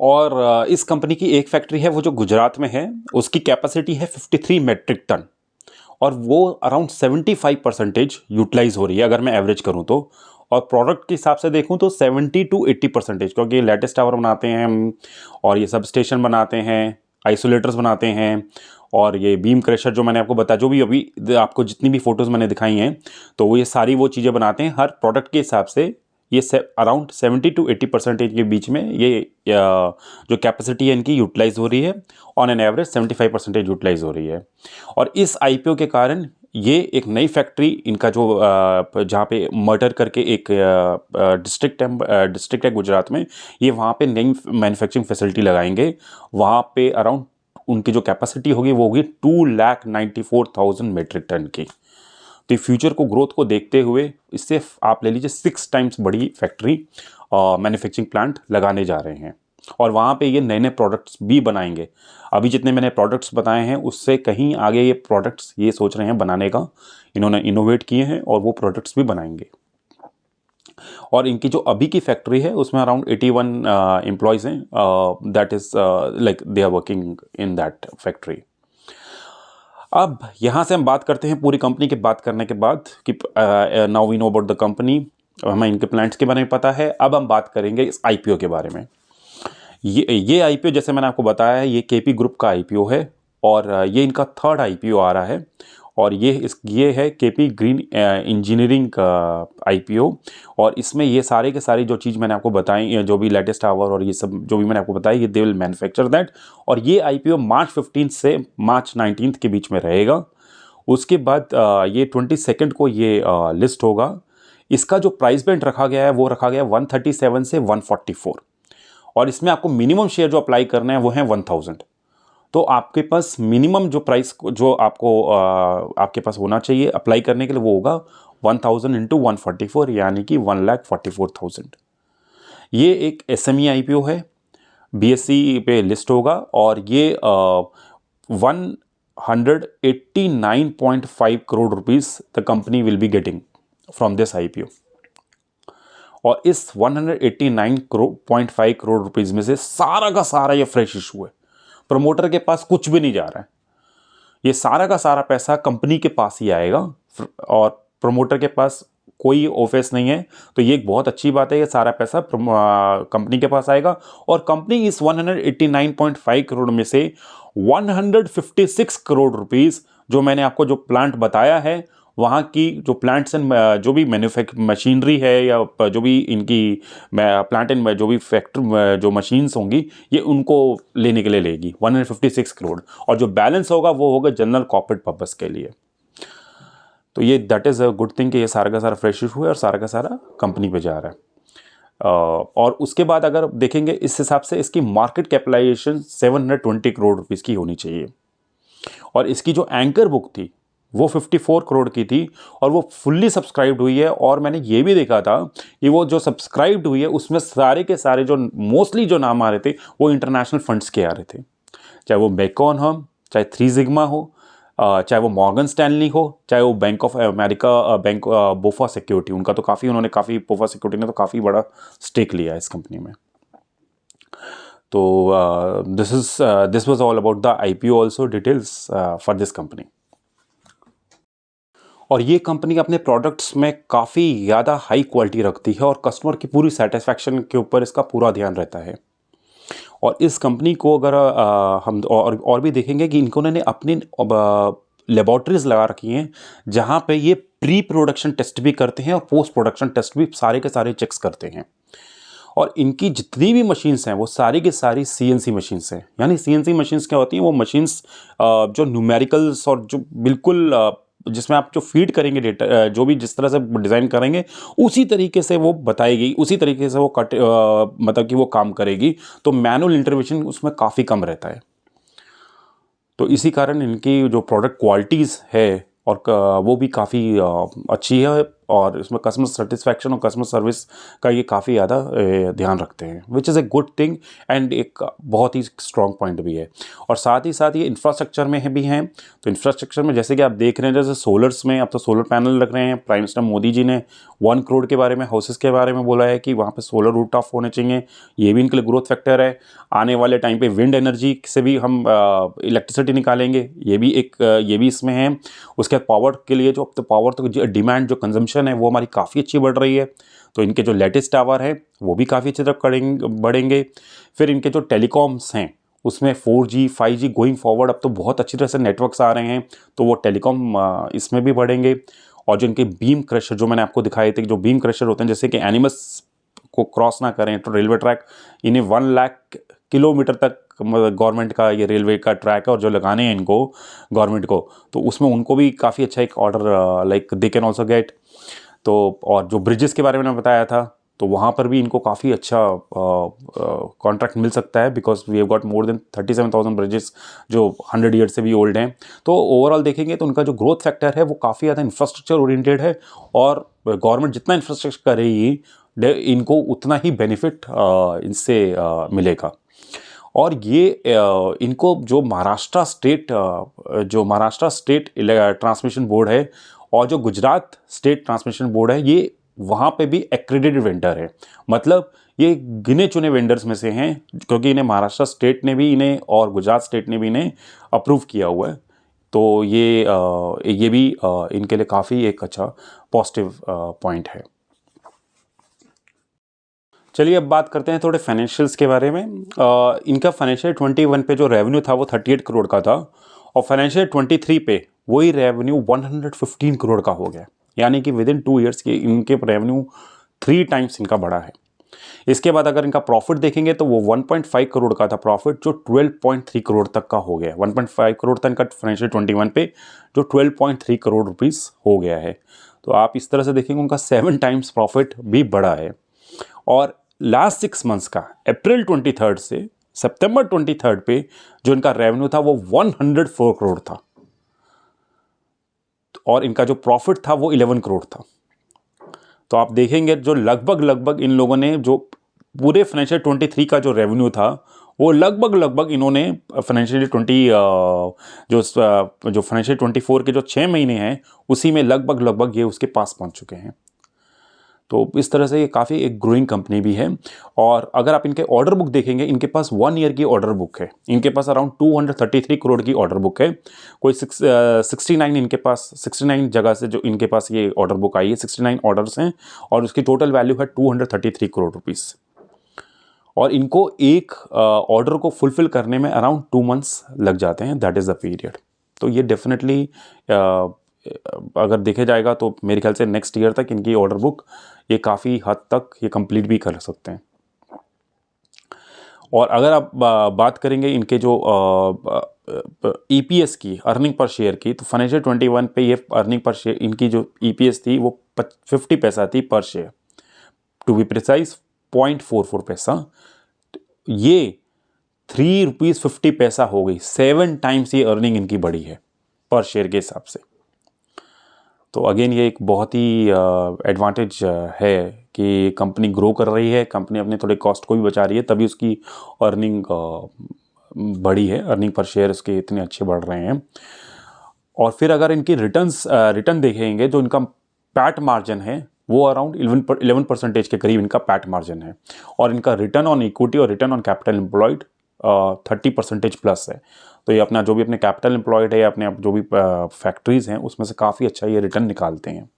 और इस कंपनी की एक फैक्ट्री है वो जो गुजरात में है, उसकी कैपेसिटी है 53 मेट्रिक टन और वो अराउंड 75% यूटिलाइज हो रही है अगर मैं एवरेज करूँ तो। और प्रोडक्ट के हिसाब से देखूँ तो 70 to 80%, क्योंकि लेटेस्ट टावर बनाते हैं हम और ये सब स्टेशन बनाते हैं, आइसोलेटर्स बनाते हैं और ये बीम क्रशर जो मैंने आपको बताया, जो भी अभी आपको जितनी भी फ़ोटोज़ मैंने दिखाई हैं, तो वो ये सारी वो चीज़ें बनाते हैं। हर प्रोडक्ट के हिसाब से ये अराउंड 70 to 80% के बीच में ये जो कैपेसिटी है इनकी यूटिलाइज हो रही है। ऑन एन एवरेज 75% यूटिलाइज हो रही है। और इस आईपीओ के कारण ये एक नई फैक्ट्री इनका जो जहाँ पे मर्डर करके एक डिस्ट्रिक्ट है गुजरात में, ये वहाँ पे नई मैन्युफैक्चरिंग फैसिलिटी लगाएंगे। वहाँ पे अराउंड उनकी जो कैपेसिटी होगी वो होगी 2,94,000 मेट्रिक टन की। तो फ्यूचर को, ग्रोथ को देखते हुए इससे आप ले लीजिए 6 टाइम्स बड़ी फैक्ट्री मैन्युफैक्चरिंग प्लांट लगाने जा रहे हैं और वहाँ पे ये नए नए प्रोडक्ट्स भी बनाएंगे। अभी जितने मैंने प्रोडक्ट्स बताए हैं उससे कहीं आगे ये प्रोडक्ट्स ये सोच रहे हैं बनाने का, इन्होंने इनोवेट किए हैं और वो प्रोडक्ट्स भी बनाएंगे। और इनकी जो अभी की फैक्ट्री है उसमें अराउंड 81 एम्प्लॉयज़ हैं, that is like they are working in that factory. अब यहाँ से हम बात करते हैं पूरी कंपनी की बात करने के बाद कि now we know about the company, हमें इनके प्लांट्स के बारे में पता है। अब हम बात करेंगे इस आईपीओ के बारे में। ये आईपीओ जैसे मैंने आपको बताया है, ये केपी ग्रुप का आईपीओ है और ये इनका 3rd आईपीओ आ रहा है और ये है केपी ग्रीन इंजीनियरिंग का आईपीओ। और इसमें ये सारे के सारी जो चीज़ मैंने आपको बताई, जो भी लेटेस्ट टावर और ये सब जो भी मैंने आपको बताया, ये दे विल मैन्युफैक्चर दैट। और ये आईपीओ मार्च 15 से मार्च 19 के बीच में रहेगा। उसके बाद ये 22 को ये लिस्ट होगा। इसका जो प्राइस बैंड रखा गया है वो रखा गया है 137 से 144 और इसमें आपको मिनिमम शेयर जो अप्लाई करना है वो है 1000। तो आपके पास मिनिमम जो प्राइस जो आपको आपके पास होना चाहिए अप्लाई करने के लिए वो होगा 1000 इंटू 144 यानी कि 1,44,000। ये एक एसएमई आईपीओ है, बीएसई पे लिस्ट होगा और ये 189.5 crore rupees the company will be getting from this IPO. और इस 189.5 करोड़ रुपीस में से सारा का सारा ये फ्रेश इशू है, प्रमोटर के पास कुछ भी नहीं जा रहा है। ये सारा का सारा पैसा कंपनी के पास ही आएगा और प्रमोटर के पास कोई ऑफिस नहीं है। तो ये एक बहुत अच्छी बात है, ये सारा पैसा कंपनी के पास आएगा और कंपनी इस 189.5 करोड़ में से 156 करोड़ रुपीस जो मैंने आपको जो प्लांट बताया है वहाँ की जो प्लांट्स एंड जो भी मशीनरी है या जो भी इनकी प्लांट एंड जो भी फैक्ट्री जो मशीन्स होंगी ये उनको लेने के लिए लेगी 156 करोड़ और जो बैलेंस होगा वो होगा जनरल कॉर्पोरेट पर्पस के लिए। तो ये that is a good thing कि ये सारा का सारा फ्रेश इशू है और सारा का सारा कंपनी पे जा रहा है। और उसके बाद अगर देखेंगे इस हिसाब से इसकी मार्केट कैपिटलाइजेशन 720 करोड़ रुपीज़ की होनी चाहिए और इसकी जो एंकर बुक थी वो 54 करोड़ की थी और वो फुल्ली सब्सक्राइब्ड हुई है। और मैंने ये भी देखा था कि वो जो सब्सक्राइब्ड हुई है उसमें सारे के सारे जो मोस्टली जो नाम आ रहे थे वो इंटरनेशनल फंड्स के आ रहे थे, चाहे वो बेकॉन हो, चाहे 3 सिग्मा हो, चाहे वो मॉर्गन स्टैनली हो, चाहे वो bank of America, bank बोफा security, उनका तो काफ़ी बोफा सिक्योरिटी ने तो काफ़ी बड़ा स्टेक लिया है इस कंपनी में। तो this was all about the IPO also details for this company. और ये कंपनी अपने प्रोडक्ट्स में काफ़ी ज़्यादा हाई क्वालिटी रखती है और कस्टमर की पूरी सेटिस्फैक्शन के ऊपर इसका पूरा ध्यान रहता है। और इस कंपनी को अगर हम और भी देखेंगे कि इन्होंने अपनी लेबॉर्ट्रीज लगा रखी हैं जहाँ पे ये प्री प्रोडक्शन टेस्ट भी करते हैं और पोस्ट प्रोडक्शन टेस्ट भी सारे के सारे चेक्स करते हैं। और इनकी जितनी भी मशीन्स हैं वो सारी की सारी सीएनसी मशीन्स हैं। यानी सीएनसी मशीन्स क्या होती हैं, वो मशीन्स जो न्यूमेरिकल्स और जो बिल्कुल जिसमें आप जो फीड करेंगे डेटा, जो भी जिस तरह से डिज़ाइन करेंगे उसी तरीके से वो बताएगी, उसी तरीके से वो मतलब कि वो काम करेगी। तो मैनुअल इंटरवेंशन उसमें काफ़ी कम रहता है। तो इसी कारण इनकी जो प्रोडक्ट क्वालिटीज़ है और वो भी काफ़ी अच्छी है। और इसमें कस्टमर सेटिस्फैक्शन और कस्टमर सर्विस का ये काफ़ी ज़्यादा ध्यान रखते हैं, which is a good thing and एक बहुत ही स्ट्रॉन्ग पॉइंट भी है। और साथ ही साथ ये इंफ्रास्ट्रक्चर में भी हैं। तो इंफ्रास्ट्रक्चर में जैसे कि आप देख रहे हैं, जैसे सोलर्स में अब तो सोलर पैनल लग रहे हैं। प्राइम मिनिस्टर मोदी जी ने 1 करोड़ के बारे में हाउसेस के बारे में बोला है कि वहाँ पे सोलर रूफटॉप होने चाहिए। ये भी इनके लिए ग्रोथ फैक्टर है। आने वाले टाइम पे विंड एनर्जी से भी हम इलेक्ट्रिसिटी निकालेंगे, ये भी इसमें है। उसके बाद पावर के लिए जो अब तो पावर तो डिमांड जो कंजम्पशन है वो हमारी काफ़ी अच्छी बढ़ रही है। तो इनके जो लेटेस्ट टावर है वो भी काफ़ी अच्छी तरफ बढ़ेंगे। फिर इनके जो टेलीकॉम्स हैं उसमें 4G 5G गोइंग फॉरवर्ड अब तो बहुत अच्छी तरह से नेटवर्क्स आ रहे हैं, तो वो टेलीकॉम इसमें भी बढ़ेंगे। और जो इनके बीम क्रशर जो मैंने आपको दिखाए थे, जो बीम क्रशर होते हैं जैसे कि एनिमल्स को क्रॉस ना करें, तो रेलवे ट्रैक इन्हें 1 लाख किलोमीटर तक गवर्नमेंट का ये रेलवे का ट्रैक है, और जो लगाने हैं इनको गवर्नमेंट को, तो उसमें उनको भी काफ़ी अच्छा एक order like they can also get. तो और जो ब्रिजेस के बारे में मैंने बताया था, तो वहाँ पर भी इनको काफ़ी अच्छा कॉन्ट्रैक्ट मिल सकता है, because we have got more than 37,000 bridges जो 100 ईयर से भी ओल्ड हैं। तो ओवरऑल देखेंगे तो उनका जो ग्रोथ फैक्टर है वो काफ़ी ज़्यादा इंफ्रास्ट्रक्चर ओरिएंटेड है, और गवर्नमेंट जितना इंफ्रास्ट्रक्चर करेगी इनको उतना ही बेनिफिट इनसे मिलेगा। और ये इनको जो महाराष्ट्र स्टेट ट्रांसमिशन बोर्ड है और जो गुजरात स्टेट ट्रांसमिशन बोर्ड है, ये वहाँ पे भी एक्रेडिटेड वेंडर है। मतलब ये गिने चुने वेंडर्स में से हैं, क्योंकि इन्हें महाराष्ट्र स्टेट ने भी इन्हें और गुजरात स्टेट ने भी इन्हें अप्रूव किया हुआ है। तो ये भी इनके लिए काफ़ी एक अच्छा पॉजिटिव पॉइंट है। चलिए अब बात करते हैं थोड़े फाइनेंशियल्स के बारे में। इनका फाइनेंशियल 21 पे जो रेवेन्यू था वो 38 करोड़ का था, और फाइनेंशियल 23 पे वही रेवेन्यू 115 करोड़ का हो गया। यानी कि विद इन 2 ईयर्स के इनके रेवेन्यू 3 टाइम्स इनका बढ़ा है। इसके बाद अगर इनका प्रॉफिट देखेंगे तो वो 1.5 करोड़ का था प्रॉफिट, जो 12.3 करोड़ तक का हो गया। 1.5 करोड़ तक का फाइनेंशियल 21 पे जो 12.3 करोड़ रुपीज़ हो गया है। तो आप इस तरह से देखेंगे उनका 7 टाइम्स प्रॉफिट भी बढ़ा है। और लास्ट 6 मंथ्स का अप्रैल 23 से सितंबर 23 पे जो इनका रेवेन्यू था वो 104 करोड़ था, और इनका जो प्रॉफिट था वो 11 करोड़ था। तो आप देखेंगे जो लगभग इन लोगों ने जो पूरे फाइनेंशियल 23 का जो रेवेन्यू था वो लगभग इन्होंने फाइनेंशियल 20 जो फाइनेंशियल 24 के जो 6 महीने हैं उसी में लगभग ये उसके पास पहुंच चुके हैं। तो इस तरह से ये काफ़ी एक ग्रोइंग कंपनी भी है। और अगर आप इनके ऑर्डर बुक देखेंगे, इनके पास 1 ईयर की ऑर्डर बुक है। इनके पास अराउंड 233 करोड़ की ऑर्डर बुक है। कोई 69 इनके पास 69 जगह से जो इनके पास ये ऑर्डर बुक आई है, 69 ऑर्डर्स हैं, और उसकी टोटल वैल्यू है 233 करोड़ रुपीज़। और इनको एक ऑर्डर को फुलफिल करने में अराउंड 2 मंथ्स लग जाते हैं, दैट इज़ द पीरियड। तो ये डेफिनेटली अगर देखे जाएगा तो मेरे ख्याल से नेक्स्ट ईयर तक इनकी ऑर्डर बुक ये काफ़ी हद तक ये कंप्लीट भी कर सकते हैं। और अगर आप बात करेंगे इनके जो EPS की, अर्निंग पर शेयर की, तो फाइनेंशियल 21 पे ये अर्निंग पर शेयर इनकी जो EPS थी वो 50 पैसा थी पर शेयर, टू बी प्रिसाइज 0.44 पैसा। ये 3 रुपीज़ 50 पैसा हो गई। 7 टाइम्स ये अर्निंग इनकी बढ़ी है पर शेयर के हिसाब से। तो अगेन ये एक बहुत ही एडवांटेज है कि कंपनी ग्रो कर रही है, कंपनी अपने थोड़े कॉस्ट को भी बचा रही है, तभी उसकी अर्निंग बढ़ी है, अर्निंग पर शेयर उसके इतने अच्छे बढ़ रहे हैं। और फिर अगर इनकी रिटर्न देखेंगे, जो इनका पैट मार्जिन है वो अराउंड 11% के करीब इनका पैट मार्जिन है, और इनका रिटर्न ऑन इक्विटी और return on capital employed 30% plus है। तो ये अपना जो भी अपने कैपिटल एम्प्लॉयड है या अपने जो भी फैक्ट्रीज़ हैं उसमें से काफ़ी अच्छा ये रिटर्न निकालते हैं,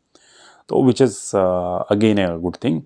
तो which is again a good thing.